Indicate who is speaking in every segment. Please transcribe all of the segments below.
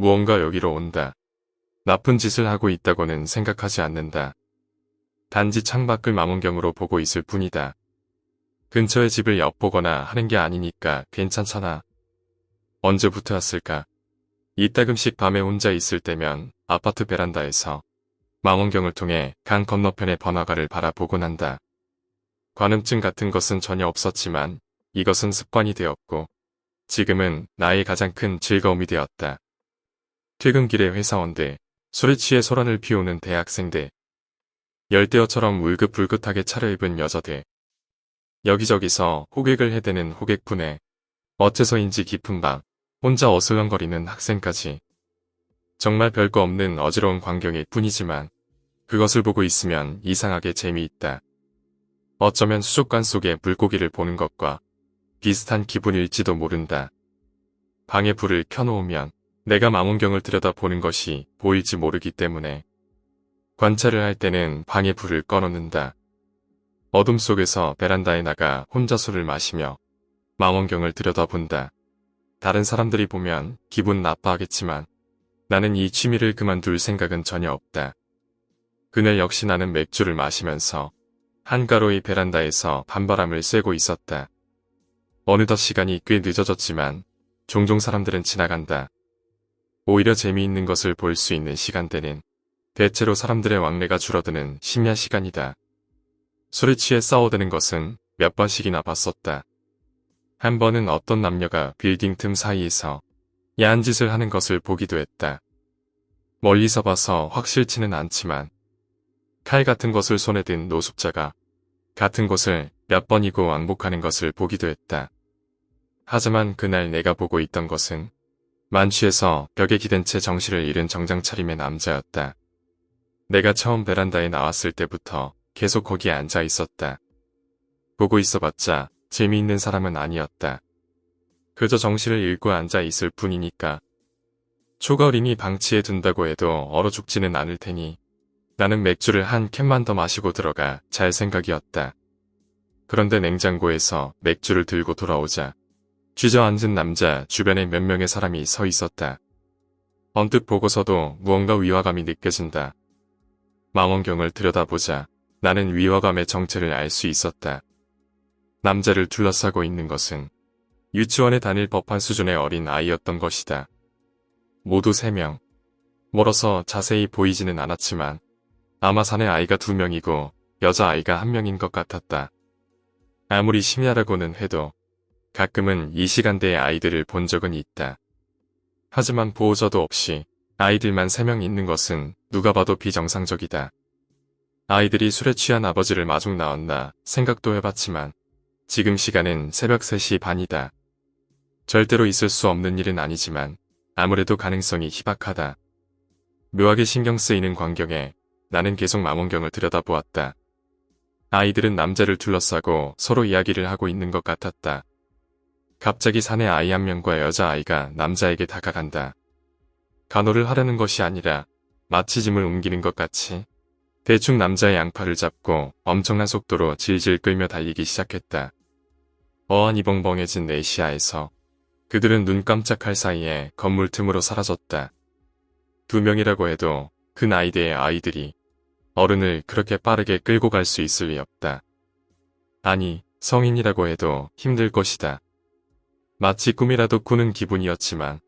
Speaker 1: 무언가 여기로 온다. 나쁜 짓을 하고 있다고는 생각하지 않는다. 단지 창밖을 망원경으로 보고 있을 뿐이다. 근처에 집을 엿보거나 하는 게 아니니까 괜찮잖아. 언제부터 왔을까? 이따금씩 밤에 혼자 있을 때면 아파트 베란다에서 망원경을 통해 강 건너편의 번화가를 바라보곤 한다. 관음증 같은 것은 전혀 없었지만 이것은 습관이 되었고 지금은 나의 가장 큰 즐거움이 되었다. 퇴근길의 회사원들, 술에 취해 소란을 피우는 대학생들, 열대어처럼 울긋불긋하게 차려입은 여자들, 여기저기서 호객을 해대는 호객분에 어째서인지 깊은 밤 혼자 어슬렁거리는 학생까지. 정말 별거 없는 어지러운 광경일 뿐이지만 그것을 보고 있으면 이상하게 재미있다. 어쩌면 수족관 속의 물고기를 보는 것과 비슷한 기분일지도 모른다. 방에 불을 켜놓으면 내가 망원경을 들여다보는 것이 보일지 모르기 때문에 관찰을 할 때는 방에 불을 꺼놓는다. 어둠 속에서 베란다에 나가 혼자 술을 마시며 망원경을 들여다본다. 다른 사람들이 보면 기분 나빠하겠지만 나는 이 취미를 그만둘 생각은 전혀 없다. 그날 역시 나는 맥주를 마시면서 한가로이 베란다에서 밤바람을 쐬고 있었다. 어느덧 시간이 꽤 늦어졌지만 종종 사람들은 지나간다. 오히려 재미있는 것을 볼 수 있는 시간대는 대체로 사람들의 왕래가 줄어드는 심야 시간이다. 술에 취해 싸워대는 것은 몇 번씩이나 봤었다. 한 번은 어떤 남녀가 빌딩 틈 사이에서 야한 짓을 하는 것을 보기도 했다. 멀리서 봐서 확실치는 않지만 칼 같은 것을 손에 든 노숙자가 같은 곳을 몇 번이고 왕복하는 것을 보기도 했다. 하지만 그날 내가 보고 있던 것은 만취해서 벽에 기댄 채 정신을 잃은 정장 차림의 남자였다. 내가 처음 베란다에 나왔을 때부터 계속 거기에 앉아 있었다. 보고 있어봤자 재미있는 사람은 아니었다. 그저 정신을 잃고 앉아 있을 뿐이니까. 초가을이니 방치해 둔다고 해도 얼어 죽지는 않을 테니 나는 맥주를 한 캔만 더 마시고 들어가 잘 생각이었다. 그런데 냉장고에서 맥주를 들고 돌아오자 쥐저앉은 남자 주변에 몇 명의 사람이 서 있었다. 언뜻 보고서도 무언가 위화감이 느껴진다. 망원경을 들여다보자 나는 위화감의 정체를 알 수 있었다. 남자를 둘러싸고 있는 것은 유치원에 다닐 법한 수준의 어린 아이였던 것이다. 모두 3명. 멀어서 자세히 보이지는 않았지만 아마 사내 아이가 2명이고 여자아이가 1명인 것 같았다. 아무리 심야라고는 해도 가끔은 이 시간대의 아이들을 본 적은 있다. 하지만 보호자도 없이 아이들만 3명 있는 것은 누가 봐도 비정상적이다. 아이들이 술에 취한 아버지를 마중 나왔나 생각도 해봤지만 지금 시간은 새벽 3시 반이다. 절대로 있을 수 없는 일은 아니지만 아무래도 가능성이 희박하다. 묘하게 신경 쓰이는 광경에 나는 계속 망원경을 들여다보았다. 아이들은 남자를 둘러싸고 서로 이야기를 하고 있는 것 같았다. 갑자기 사내 아이 1명과 여자아이가 남자에게 다가간다. 간호를 하려는 것이 아니라 마치 짐을 옮기는 것 같이 대충 남자의 양팔을 잡고 엄청난 속도로 질질 끌며 달리기 시작했다. 어안이 벙벙해진 내 시야에서 그들은 눈 깜짝할 사이에 건물 틈으로 사라졌다. 2명이라고 해도 그 나이대의 아이들이 어른을 그렇게 빠르게 끌고 갈 수 있을 리 없다. 아니, 성인이라고 해도 힘들 것이다. 마치 꿈이라도 꾸는 기분이었지만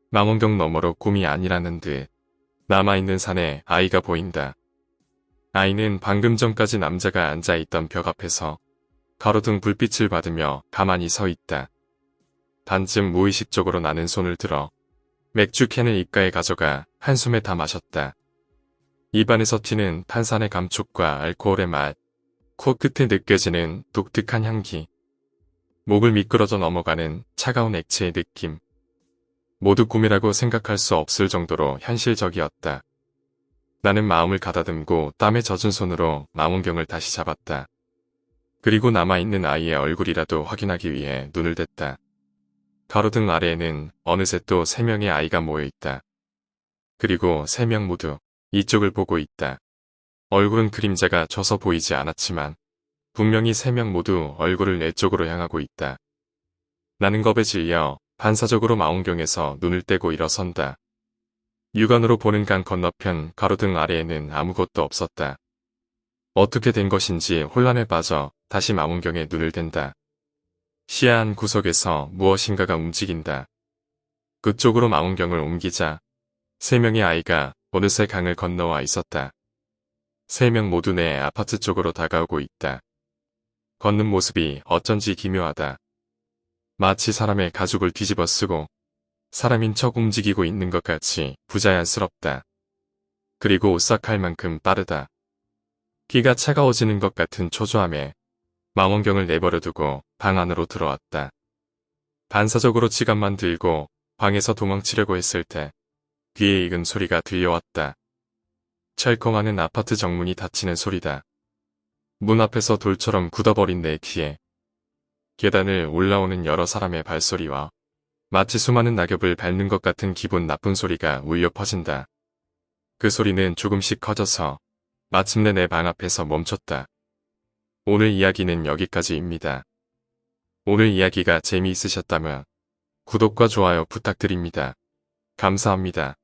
Speaker 1: 망원경 너머로 꿈이 아니라는 듯 남아있는 산에 아이가 보인다. 아이는 방금 전까지 남자가 앉아있던 벽 앞에서 가로등 불빛을 받으며 가만히 서 있다. 반쯤 무의식적으로 나는 손을 들어 맥주 캔을 입가에 가져가 한숨에 다 마셨다. 입안에서 튀는 탄산의 감촉과 알코올의 맛, 코끝에 느껴지는 독특한 향기, 목을 미끄러져 넘어가는 차가운 액체의 느낌. 모두 꿈이라고 생각할 수 없을 정도로 현실적이었다. 나는 마음을 가다듬고 땀에 젖은 손으로 망원경을 다시 잡았다. 그리고 남아있는 아이의 얼굴이라도 확인하기 위해 눈을 댔다. 가로등 아래에는 어느새 또 3명의 아이가 모여있다. 그리고 3명 모두 이쪽을 보고 있다. 얼굴은 그림자가 져서 보이지 않았지만 분명히 3명 모두 얼굴을 내 쪽으로 향하고 있다. 나는 겁에 질려 반사적으로 망원경에서 눈을 떼고 일어선다. 육안으로 보는 강 건너편 가로등 아래에는 아무것도 없었다. 어떻게 된 것인지 혼란에 빠져 다시 망원경에 눈을 댄다. 시야 한 구석에서 무엇인가가 움직인다. 그쪽으로 망원경을 옮기자 3명의 아이가 어느새 강을 건너와 있었다. 3명 모두 내 아파트 쪽으로 다가오고 있다. 걷는 모습이 어쩐지 기묘하다. 마치 사람의 가죽을 뒤집어 쓰고 사람인 척 움직이고 있는 것 같이 부자연스럽다. 그리고 오싹할 만큼 빠르다. 귀가 차가워지는 것 같은 초조함에 망원경을 내버려 두고 방 안으로 들어왔다. 반사적으로 지갑만 들고 방에서 도망치려고 했을 때 귀에 익은 소리가 들려왔다. 철컹하는 아파트 정문이 닫히는 소리다. 문 앞에서 돌처럼 굳어버린 내 귀에 계단을 올라오는 여러 사람의 발소리와 마치 수많은 낙엽을 밟는 것 같은 기분 나쁜 소리가 울려 퍼진다. 그 소리는 조금씩 커져서 마침내 내 방 앞에서 멈췄다. 오늘 이야기는 여기까지입니다. 오늘 이야기가 재미있으셨다면 구독과 좋아요 부탁드립니다. 감사합니다.